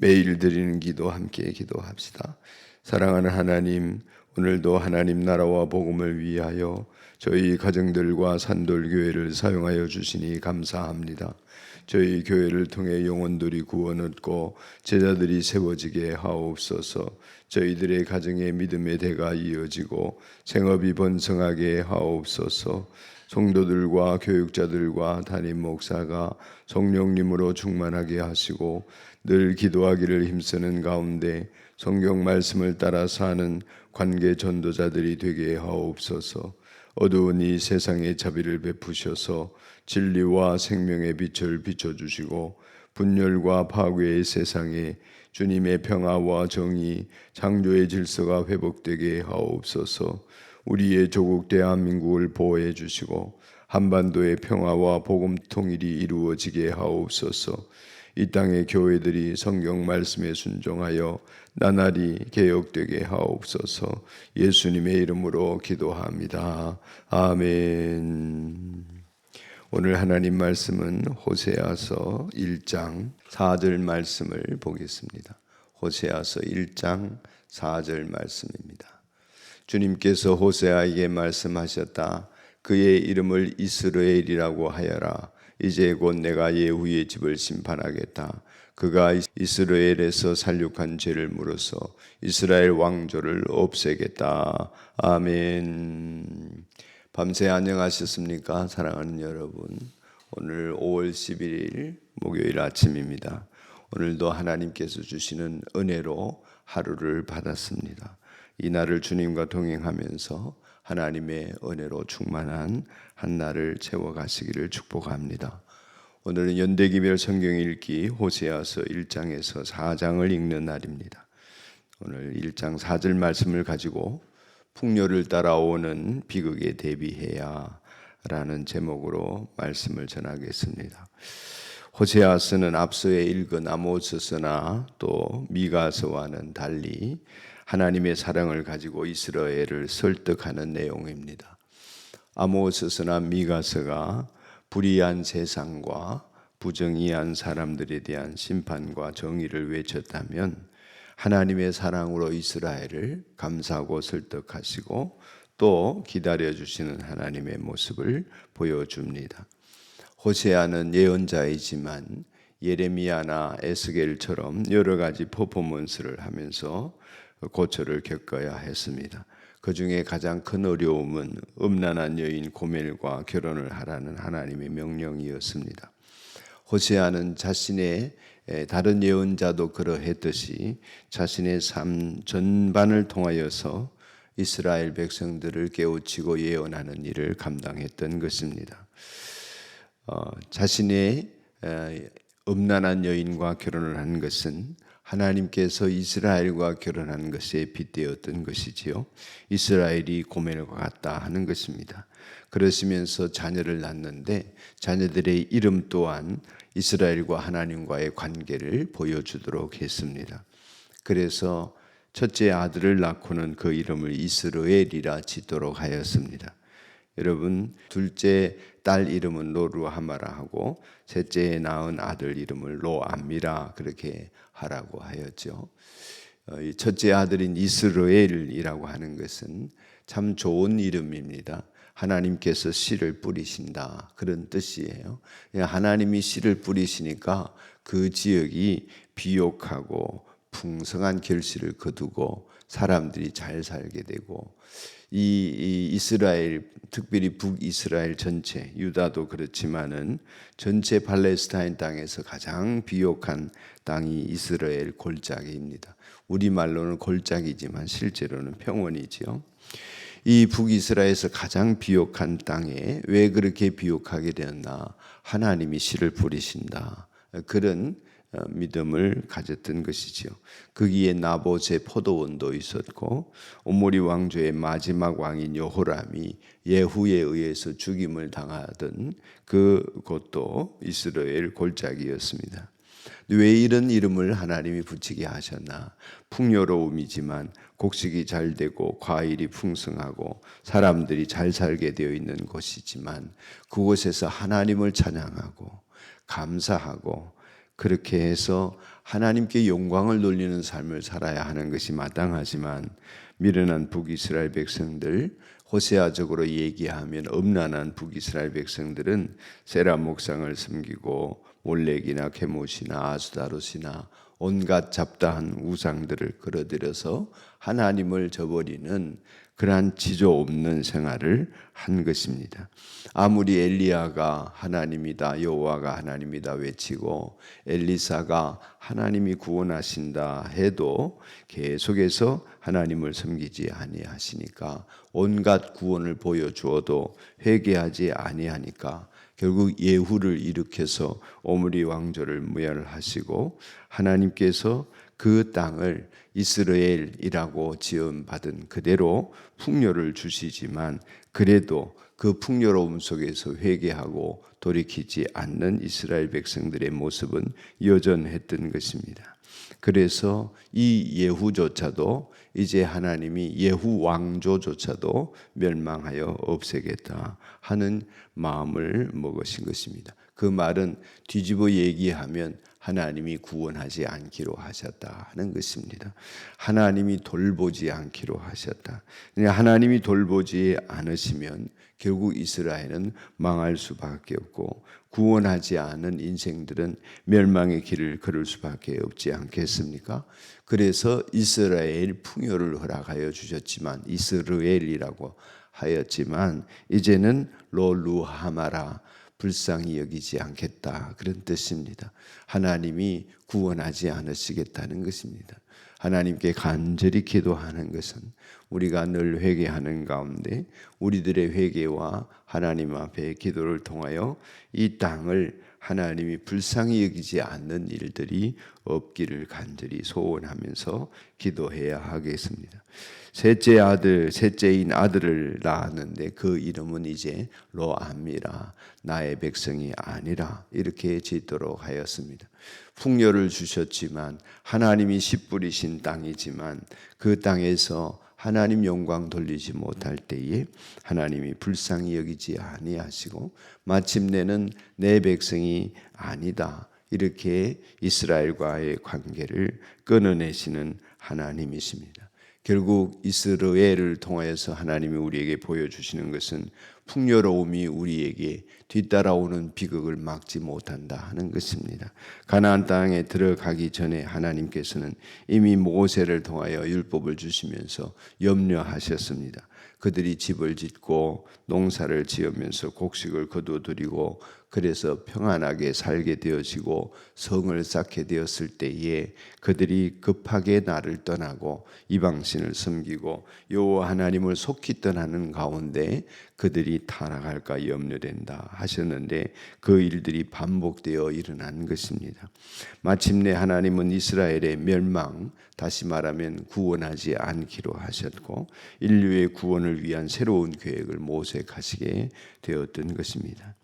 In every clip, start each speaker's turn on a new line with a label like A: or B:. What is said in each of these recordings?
A: 매일 드리는 기도 함께 기도합시다. 사랑하는 하나님, 오늘도 하나님 나라와 복음을 위하여 저희 가정들과 산돌교회를 사용하여 주시니 감사합니다. 저희 교회를 통해 영혼들이 구원 얻고 제자들이 세워지게 하옵소서. 저희들의 가정의 믿음의 대가 이어지고 생업이 번성하게 하옵소서. 성도들과 교육자들과 담임 목사가 성령님으로 충만하게 하시고 늘 기도하기를 힘쓰는 가운데 성경 말씀을 따라 사는 관계 전도자들이 되게 하옵소서. 어두운 이 세상에 자비를 베푸셔서 진리와 생명의 빛을 비춰주시고 분열과 파괴의 세상에 주님의 평화와 정의, 창조의 질서가 회복되게 하옵소서. 우리의 조국 대한민국을 보호해 주시고 한반도의 평화와 복음 통일이 이루어지게 하옵소서. 이 땅의 교회들이 성경 말씀에 순종하여 나날이 개혁되게 하옵소서. 예수님의 이름으로 기도합니다. 아멘. 오늘 하나님 말씀은 호세아서 1장 4절 말씀을 보겠습니다. 호세아서 1장 4절 말씀입니다. 주님께서 호세아에게 말씀하셨다. 그의 이름을 이스라엘이라고 하여라. 이제 곧 내가 예후의 집을 심판하겠다. 그가 이스라엘에서 살육한 죄를 물어서 이스라엘 왕조를 없애겠다. 아멘. 밤새 안녕하셨습니까? 사랑하는 여러분, 오늘 5월 11일 목요일 아침입니다. 오늘도 하나님께서 주시는 은혜로 하루를 받았습니다. 이 날을 주님과 동행하면서 하나님의 은혜로 충만한 한 날을 채워가시기를 축복합니다. 오늘은 연대기별 성경 읽기 호세아서 1장에서 4장을 읽는 날입니다. 오늘 1장 4절 말씀을 가지고 풍요를 따라오는 비극에 대비해야 라는 제목으로 말씀을 전하겠습니다. 호세아서는 앞서에 읽은 아모스서나 또 미가서와는 달리 하나님의 사랑을 가지고 이스라엘을 설득하는 내용입니다. 아모스서나 미가서가 불의한 세상과 부정의한 사람들에 대한 심판과 정의를 외쳤다면 하나님의 사랑으로 이스라엘을 감싸고 설득하시고 또 기다려주시는 하나님의 모습을 보여줍니다. 호세아는 예언자이지만 예레미야나 에스겔처럼 여러 가지 퍼포먼스를 하면서 고초를 겪어야 했습니다. 그 중에 가장 큰 어려움은 음란한 여인 고멜과 결혼을 하라는 하나님의 명령이었습니다. 호세아는 자신의 다른 예언자도 그러했듯이 자신의 삶 전반을 통하여서 이스라엘 백성들을 깨우치고 예언하는 일을 감당했던 것입니다. 자신의 음란한 여인과 결혼을 한 것은 하나님께서 이스라엘과 결혼한 것에 빗대었던 것이지요. 이스라엘이 고멜과 같다 하는 것입니다. 그러시면서 자녀를 낳는데 자녀들의 이름 또한 이스라엘과 하나님과의 관계를 보여주도록 했습니다. 그래서 첫째 아들을 낳고는 그 이름을 이스라엘이라 짓도록 하였습니다. 여러분, 둘째 딸 이름은 로루하마라 하고 셋째에 낳은 아들 이름을 로암미라 그렇게 하라고 하였죠. 첫째 아들인 이스라엘이라고 하는 것은 참 좋은 이름입니다. 하나님께서 씨를 뿌리신다 그런 뜻이에요. 하나님이 씨를 뿌리시니까 그 지역이 비옥하고 풍성한 결실을 거두고 사람들이 잘 살게 되고 이 이스라엘, 특별히 북이스라엘 전체, 유다도 그렇지만은 전체 팔레스타인 땅에서 가장 비옥한 땅이 이스라엘 골짜기입니다. 우리말로는 골짜기지만 실제로는 평원이지요. 이 북이스라엘에서 가장 비옥한 땅에 왜 그렇게 비옥하게 되었나? 하나님이 씨를 뿌리신다. 그런 믿음을 가졌던 것이지요. 거기에 나봇의 포도원도 있었고 오므리 왕조의 마지막 왕인 여호람이 예후에 의해서 죽임을 당하던 그 곳도 이스라엘 골짜기였습니다. 왜 이런 이름을 하나님이 붙이게 하셨나? 풍요로움이지만 곡식이 잘 되고 과일이 풍성하고 사람들이 잘 살게 되어 있는 곳이지만 그곳에서 하나님을 찬양하고 감사하고 그렇게 해서 하나님께 영광을 돌리는 삶을 살아야 하는 것이 마땅하지만 미련한 북이스라엘 백성들, 호세아적으로 얘기하면 음란한 북이스라엘 백성들은 세라 목상을 섬기고 몰렉이나 케못이나 아스다롯이나 온갖 잡다한 우상들을 끌어들여서 하나님을 저버리는 그러한 지조 없는 생활을 한 것입니다. 아무리 엘리야가 하나님이다, 여호와가 하나님이다 외치고 엘리사가 하나님이 구원하신다 해도 계속해서 하나님을 섬기지 아니하시니까 온갖 구원을 보여주어도 회개하지 아니하니까 결국 예후를 일으켜서 오므리 왕조를 멸하시고 하나님께서 그 땅을 이스라엘이라고 지음받은 그대로 풍요를 주시지만 그래도 그 풍요로움 속에서 회개하고 돌이키지 않는 이스라엘 백성들의 모습은 여전했던 것입니다. 그래서 이 예후조차도 이제 하나님이 예후 왕조조차도 멸망하여 없애겠다 하는 마음을 먹으신 것입니다. 그 말은 뒤집어 얘기하면 하나님이 구원하지 않기로 하셨다 하는 것입니다. 하나님이 돌보지 않기로 하셨다. 하나님이 돌보지 않으시면 결국 이스라엘은 망할 수밖에 없고 구원하지 않은 인생들은 멸망의 길을 걸을 수밖에 없지 않겠습니까? 그래서 이스라엘 풍요를 허락하여 주셨지만 이스라엘이라고 하였지만 이제는 로루하마라 불쌍히 여기지 않겠다 그런 뜻입니다. 하나님이 구원하지 않으시겠다는 것입니다. 하나님께 간절히 기도하는 것은 우리가 늘 회개하는 가운데 우리들의 회개와 하나님 앞에 기도를 통하여 이 땅을 하나님이 불쌍히 여기지 않는 일들이 없기를 간절히 소원하면서 기도해야 하겠습니다. 셋째인 아들을 낳았는데 그 이름은 이제 로암이라 나의 백성이 아니라 이렇게 짓도록 하였습니다. 풍요를 주셨지만 하나님이 씨 뿌리신 땅이지만 그 땅에서 하나님 영광 돌리지 못할 때에 하나님이 불쌍히 여기지 아니하시고 마침내는 내 백성이 아니다 이렇게 이스라엘과의 관계를 끊어내시는 하나님이십니다. 결국 이스라엘을 통하여서 하나님이 우리에게 보여주시는 것은 풍요로움이 우리에게 뒤따라오는 비극을 막지 못한다 하는 것입니다. 가나안 땅에 들어가기 전에 하나님께서는 이미 모세를 통하여 율법을 주시면서 염려하셨습니다. 그들이 집을 짓고 농사를 지으면서 곡식을 거두어들이고 그래서 평안하게 살게 되어지고 성을 쌓게 되었을 때에 그들이 급하게 나를 떠나고 이방신을 섬기고 여호와 하나님을 속히 떠나는 가운데 그들이 타락할까 염려된다 하셨는데 그 일들이 반복되어 일어난 것입니다. 마침내 하나님은 이스라엘의 멸망, 다시 말하면 구원하지 않기로 하셨고 인류의 구원을 위한 새로운 계획을 모색하시게 되었던 것입니다.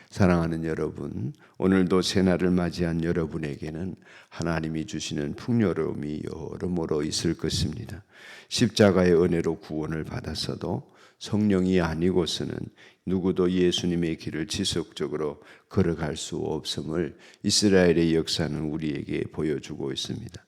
A: 사랑하는 여러분, 오늘도 새날을 맞이한 여러분에게는 하나님이 주시는 풍요로움이 여러모로 있을 것입니다. 십자가의 은혜로 구원을 받았어도 성령이 아니고서는 누구도 예수님의 길을 지속적으로 걸어갈 수 없음을 이스라엘의 역사는 우리에게 보여주고 있습니다.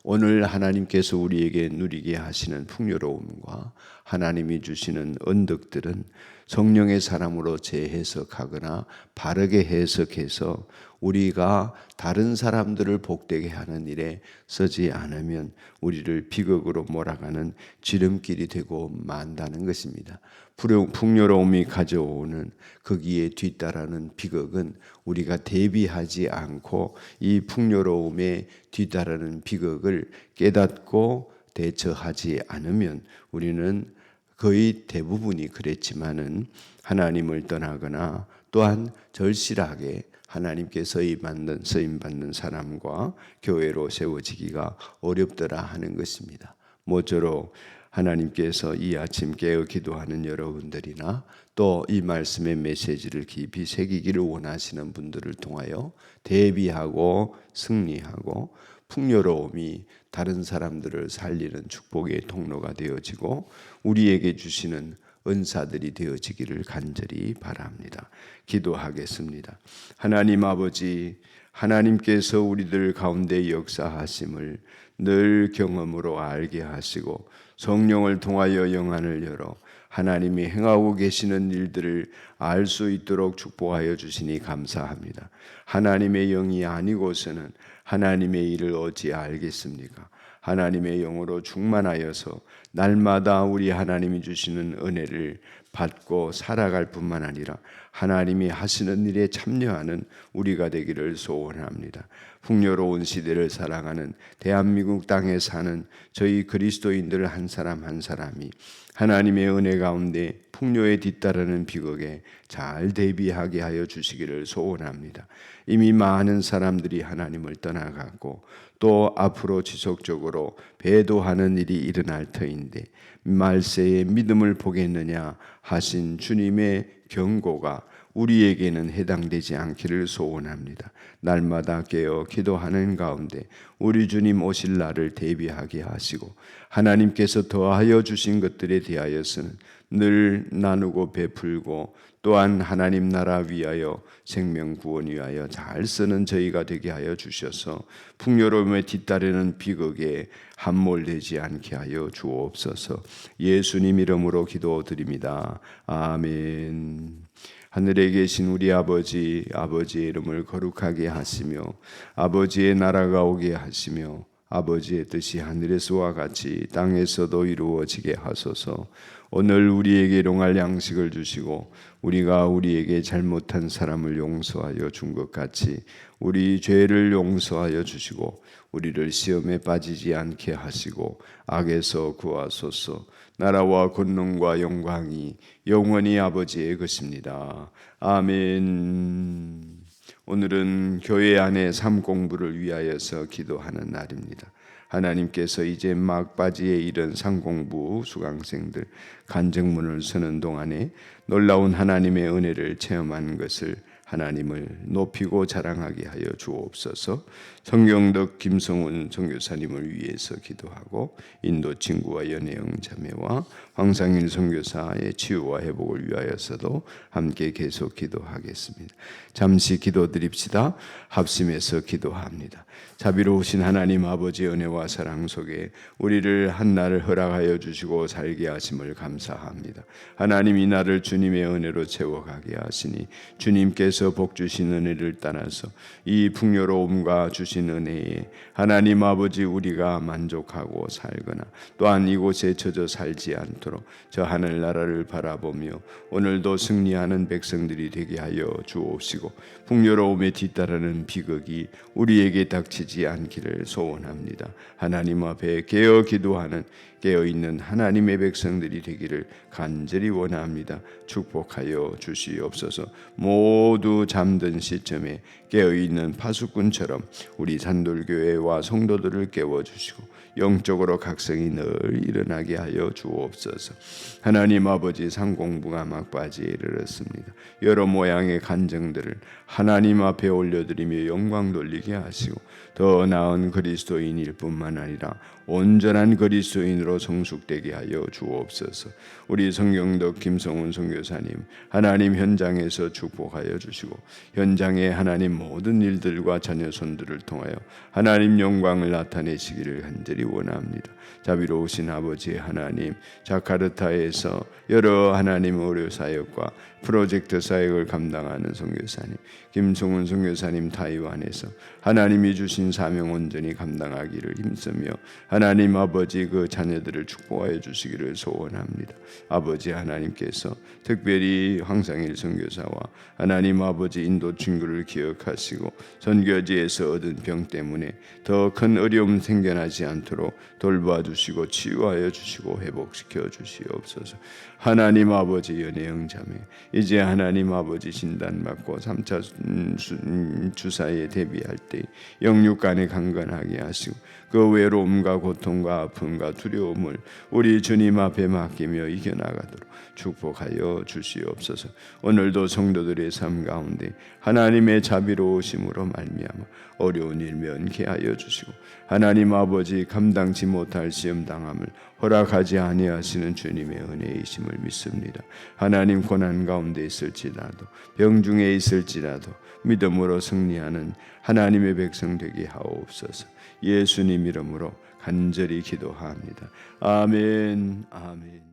A: 오늘 하나님께서 우리에게 누리게 하시는 풍요로움과 하나님이 주시는 언덕들은 성령의 사람으로 재해석하거나 바르게 해석해서 우리가 다른 사람들을 복되게 하는 일에 쓰지 않으면 우리를 비극으로 몰아가는 지름길이 되고 만다는 것입니다. 풍요로움이 가져오는 거기에 뒤따르는 비극은 우리가 대비하지 않고 이 풍요로움에 뒤따르는 비극을 깨닫고 대처하지 않으면 우리는 거의 대부분이 그랬지만은 하나님을 떠나거나 또한 절실하게 하나님께 쓰임받는 사람과 교회로 세워지기가 어렵더라 하는 것입니다. 모쪼록 하나님께서 이 아침 깨어 기도하는 여러분들이나 또 이 말씀의 메시지를 깊이 새기기를 원하시는 분들을 통하여 대비하고 승리하고 풍요로움이 다른 사람들을 살리는 축복의 통로가 되어지고 우리에게 주시는 은사들이 되어지기를 간절히 바랍니다. 기도하겠습니다. 하나님 아버지, 하나님께서 우리들 가운데 역사하심을 늘 경험으로 알게 하시고 성령을 통하여 영안을 열어 하나님이 행하고 계시는 일들을 알 수 있도록 축복하여 주시니 감사합니다. 하나님의 영이 아니고서는 하나님의 일을 어찌 알겠습니까? 하나님의 영으로 충만하여서 날마다 우리 하나님이 주시는 은혜를 받고 살아갈 뿐만 아니라 하나님이 하시는 일에 참여하는 우리가 되기를 소원합니다. 풍요로운 시대를 살아가는 대한민국 땅에 사는 저희 그리스도인들 한 사람 한 사람이 하나님의 은혜 가운데 풍요에 뒤따르는 비극에 잘 대비하게 하여 주시기를 소원합니다. 이미 많은 사람들이 하나님을 떠나갔고 또 앞으로 지속적으로 배도하는 일이 일어날 터인데 말세에 믿음을 보겠느냐 하신 주님의 경고가 우리에게는 해당되지 않기를 소원합니다. 날마다 깨어 기도하는 가운데 우리 주님 오실 날을 대비하게 하시고 하나님께서 더하여 주신 것들에 대하여서는 늘 나누고 베풀고 또한 하나님 나라 위하여 생명 구원 위하여 잘 쓰는 저희가 되게 하여 주셔서 풍요로움에 뒤따르는 비극에 함몰되지 않게 하여 주옵소서. 예수님 이름으로 기도드립니다. 아멘. 하늘에 계신 우리 아버지, 아버지의 이름을 거룩하게 하시며 아버지의 나라가 오게 하시며 아버지의 뜻이 하늘에서와 같이 땅에서도 이루어지게 하소서. 오늘 우리에게 일용할 양식을 주시고 우리가 우리에게 잘못한 사람을 용서하여 준 것 같이 우리 죄를 용서하여 주시고 우리를 시험에 빠지지 않게 하시고 악에서 구하소서. 나라와 권능과 영광이 영원히 아버지의 것입니다. 아멘. 오늘은 교회 안의 삶 공부를 위하여서 기도하는 날입니다. 하나님께서 이제 막바지에 이른 상공부 수강생들 간증문을 서는 동안에 놀라운 하나님의 은혜를 체험한 것을 하나님을 높이고 자랑하게 하여 주옵소서. 성경덕 김성훈 선교사님을 위해서 기도하고 인도 친구와 연혜영 자매와 황상일 선교사의 치유와 회복을 위하여서도 함께 계속 기도하겠습니다. 잠시 기도드립시다. 합심해서 기도합니다. 자비로우신 하나님 아버지의 은혜와 사랑 속에 우리를 한날을 허락하여 주시고 살게 하심을 감사합니다. 하나님 이 날을 주님의 은혜로 채워가게 하시니 주님께서 복 주신 은혜를 따라서 이 풍요로움과 주신 은혜에 하나님 아버지 우리가 만족하고 살거나 또한 이곳에 젖어 살지 않도록 저 하늘나라를 바라보며 오늘도 승리하는 백성들이 되게 하여 주옵시고 풍요로움에 뒤따르는 비극이 우리에게 닥치지 않기를 소원합니다. 하나님 앞에 깨어 기도하는 깨어있는 하나님의 백성들이 되기를 간절히 원합니다. 축복하여 주시옵소서. 모두 잠든 시점에 깨어있는 파수꾼처럼 우리 산돌교회와 성도들을 깨워주시고 영적으로 각성이 늘 일어나게 하여 주옵소서. 하나님 아버지 상공부가 막바지에 이르렀습니다. 여러 모양의 간증들을 하나님 앞에 올려드리며 영광 돌리게 하시고 더 나은 그리스도인일 뿐만 아니라 온전한 그리스도인으로 성숙되게 하여 주옵소서. 우리 성경덕 김성훈 선교사님 하나님 현장에서 축복하여 주시고 현장에 하나님 모든 일들과 자녀손들을 통하여 하나님 영광을 나타내시기를 간절히 원합니다. 자비로우신 아버지 하나님 자카르타에서 여러 하나님 의료 사역과 프로젝트 사역을 감당하는 선교사님 김성훈 선교사님 타이완에서 하나님이 주신 사명 온전히 감당하기를 힘쓰며 하나님 아버지 그 자녀들을 축복하여 주시기를 소원합니다. 아버지 하나님께서 특별히 황상일 선교사와 하나님 아버지 인도 친구를 기억하시고 선교지에서 얻은 병 때문에 더 큰 어려움 생겨나지 않도록 돌봐주시고 치유하여 주시고 회복시켜 주시옵소서. 하나님 아버지 연혜영 자매 이제 하나님 아버지 진단받고 3차 주사에 대비할 때 영육간에 강건하게 하시고 그 외로움과 고통과 아픔과 두려움을 우리 주님 앞에 맡기며 이겨나가도록 축복하여 주시옵소서. 오늘도 성도들의 삶 가운데 하나님의 자비로우심으로 말미암아 어려운 일 면케 하여 주시고 하나님 아버지 감당치 못할 시험 당함을 허락하지 아니하시는 주님의 은혜이심을 믿습니다. 하나님 고난 가운데 있을지라도 병중에 있을지라도 믿음으로 승리하는 하나님의 백성 되게 하옵소서. 예수님 이름으로 간절히 기도합니다. 아멘. 아멘.